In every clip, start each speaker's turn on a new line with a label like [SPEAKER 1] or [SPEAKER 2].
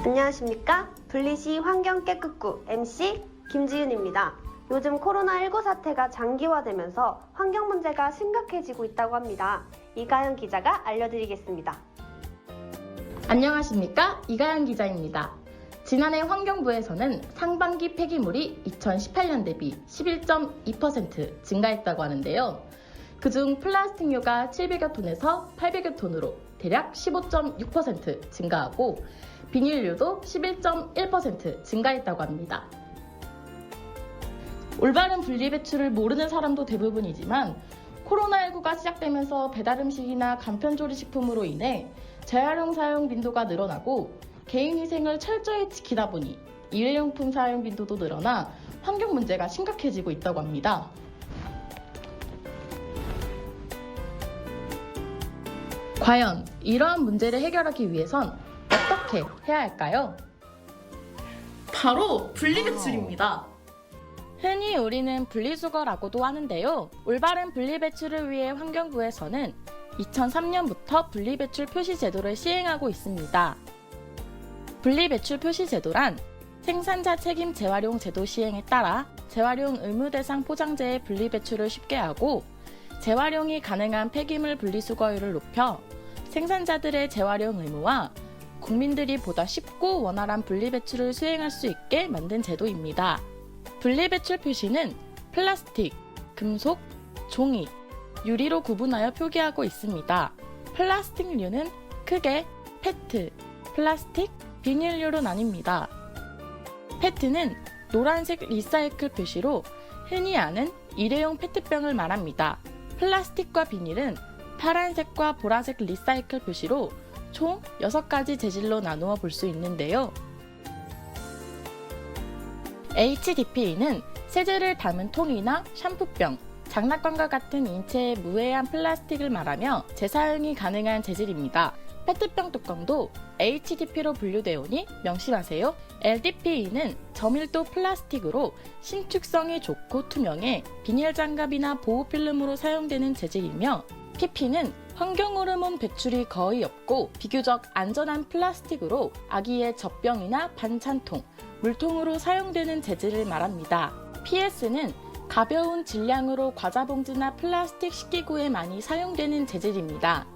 [SPEAKER 1] 안녕하십니까? 분리시 환경깨끗구 MC 김지윤입니다. 요즘 코로나19 사태가 장기화되면서 환경 문제가 심각해지고 있다고 합니다. 이가연 기자가 알려드리겠습니다.
[SPEAKER 2] 안녕하십니까? 이가연 기자입니다. 지난해 환경부에서는 상반기 폐기물이 2018년 대비 11.2% 증가했다고 하는데요. 그중 플라스틱류가 700여 톤에서 800여 톤으로 대략 15.6% 증가하고 비닐류도 11.1% 증가했다고 합니다. 올바른 분리배출을 모르는 사람도 대부분이지만 코로나19가 시작되면서 배달음식이나 간편조리식품으로 인해 재활용 사용 빈도가 늘어나고 개인위생을 철저히 지키다 보니 일회용품 사용 빈도도 늘어나 환경 문제가 심각해지고 있다고 합니다. 과연 이러한 문제를 해결하기 위해선 어떻게 해야 할까요? 바로 분리배출입니다. 흔히 우리는 분리수거라고도 하는데요. 올바른 분리배출을 위해 환경부에서는 2003년부터 분리배출 표시 제도를 시행하고 있습니다. 분리배출 표시 제도란 생산자 책임 재활용 제도 시행에 따라 재활용 의무 대상 포장재의 분리배출을 쉽게 하고 재활용이 가능한 폐기물 분리수거율을 높여 생산자들의 재활용 의무와 국민들이 보다 쉽고 원활한 분리배출을 수행할 수 있게 만든 제도입니다. 분리배출 표시는 플라스틱, 금속, 종이, 유리로 구분하여 표기하고 있습니다. 플라스틱류는 크게 페트, 플라스틱, 비닐류로 나뉩니다. 페트는 노란색 리사이클 표시로 흔히 아는 일회용 페트병을 말합니다. 플라스틱과 비닐은 파란색과 보라색 리사이클 표시로 총 6가지 재질로 나누어 볼 수 있는데요. HDPE는 세제를 담은 통이나 샴푸병, 장난감과 같은 인체에 무해한 플라스틱을 말하며 재사용이 가능한 재질입니다. 페트병 뚜껑도 HDP로 분류되오니 명심하세요. LDPE는 저밀도 플라스틱으로 신축성이 좋고 투명해 비닐 장갑이나 보호필름으로 사용되는 재질이며 PP는 환경호르몬 배출이 거의 없고 비교적 안전한 플라스틱으로 아기의 젖병이나 반찬통, 물통으로 사용되는 재질을 말합니다. PS는 가벼운 질량으로 과자봉지나 플라스틱 식기구에 많이 사용되는 재질입니다.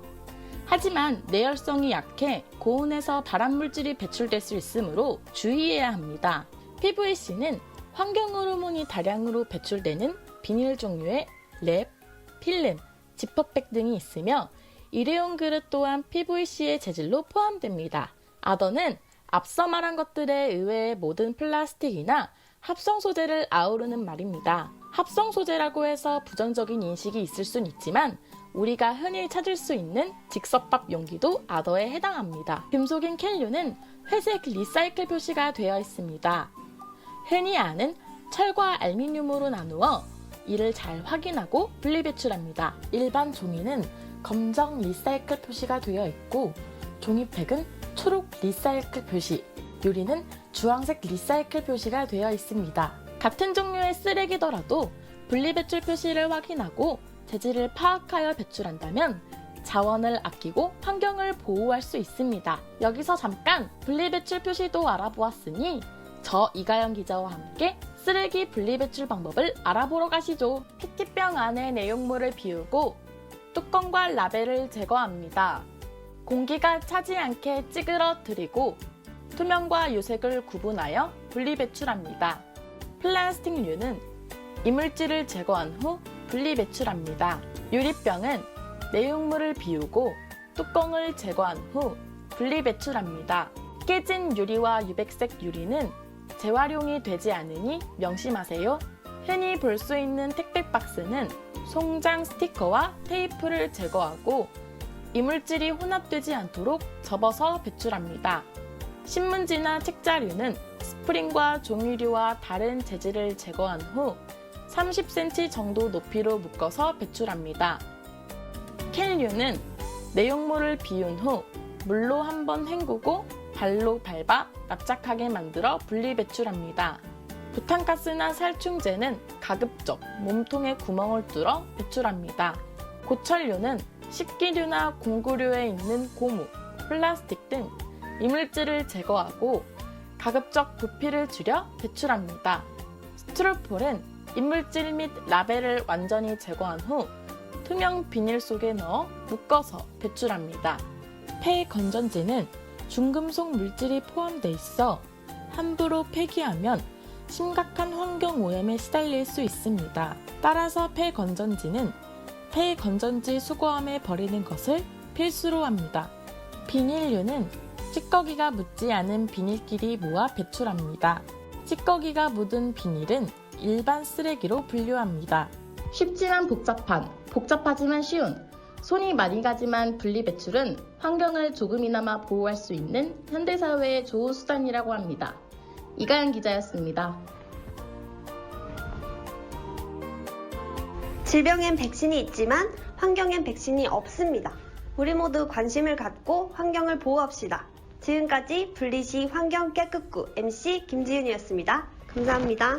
[SPEAKER 2] 하지만 내열성이 약해 고온에서 발암물질이 배출될 수 있으므로 주의해야 합니다. PVC는 환경호르몬이 다량으로 배출되는 비닐 종류의 랩, 필름, 지퍼백 등이 있으며 일회용 그릇 또한 PVC의 재질로 포함됩니다. 아더는 앞서 말한 것들의 의외의 모든 플라스틱이나 합성 소재를 아우르는 말입니다. 합성 소재라고 해서 부정적인 인식이 있을 순 있지만 우리가 흔히 찾을 수 있는 즉석밥 용기도 아더에 해당합니다. 금속인 캔류는 회색 리사이클 표시가 되어 있습니다. 흔히 아는 철과 알루미늄으로 나누어 이를 잘 확인하고 분리배출합니다. 일반 종이는 검정 리사이클 표시가 되어 있고 종이팩은 초록 리사이클 표시, 유리는 주황색 리사이클 표시가 되어 있습니다. 같은 종류의 쓰레기더라도 분리배출 표시를 확인하고 재질을 파악하여 배출한다면 자원을 아끼고 환경을 보호할 수 있습니다. 여기서 잠깐 분리배출 표시도 알아보았으니 저 이가연 기자와 함께 쓰레기 분리배출 방법을 알아보러 가시죠. PT병 안에 내용물을 비우고 뚜껑과 라벨을 제거합니다. 공기가 차지 않게 찌그러뜨리고 투명과 유색을 구분하여 분리배출합니다. 플라스틱류는 이물질을 제거한 후 분리배출합니다. 유리병은 내용물을 비우고 뚜껑을 제거한 후 분리배출합니다. 깨진 유리와 유백색 유리는 재활용이 되지 않으니 명심하세요. 흔히 볼 수 있는 택배 박스는 송장 스티커와 테이프를 제거하고 이물질이 혼합되지 않도록 접어서 배출합니다. 신문지나 책자류는 스프링과 종이류와 다른 재질을 제거한 후 30cm 정도 높이로 묶어서 배출합니다. 캔류는 내용물을 비운 후 물로 한번 헹구고 발로 밟아 납작하게 만들어 분리배출합니다. 부탄가스나 살충제는 가급적 몸통에 구멍을 뚫어 배출합니다. 고철류는 식기류나 공구류에 있는 고무, 플라스틱 등 이물질을 제거하고 가급적 부피를 줄여 배출합니다. 스티로폴은 이물질 및 라벨을 완전히 제거한 후 투명 비닐 속에 넣어 묶어서 배출합니다. 폐 건전지는 중금속 물질이 포함돼 있어 함부로 폐기하면 심각한 환경 오염에 시달릴 수 있습니다. 따라서 폐 건전지는 폐 건전지 수거함에 버리는 것을 필수로 합니다. 비닐류는 찌꺼기가 묻지 않은 비닐끼리 모아 배출합니다. 찌꺼기가 묻은 비닐은 일반 쓰레기로 분류합니다. 쉽지만 복잡하지만 쉬운, 손이 많이 가지만 분리배출은 환경을 조금이나마 보호할 수 있는 현대사회의 좋은 수단이라고 합니다. 이가연 기자였습니다.
[SPEAKER 1] 질병엔 백신이 있지만 환경엔 백신이 없습니다. 우리 모두 관심을 갖고 환경을 보호합시다. 지금까지 분리시 환경 깨끗구 MC 김지윤이었습니다. 감사합니다.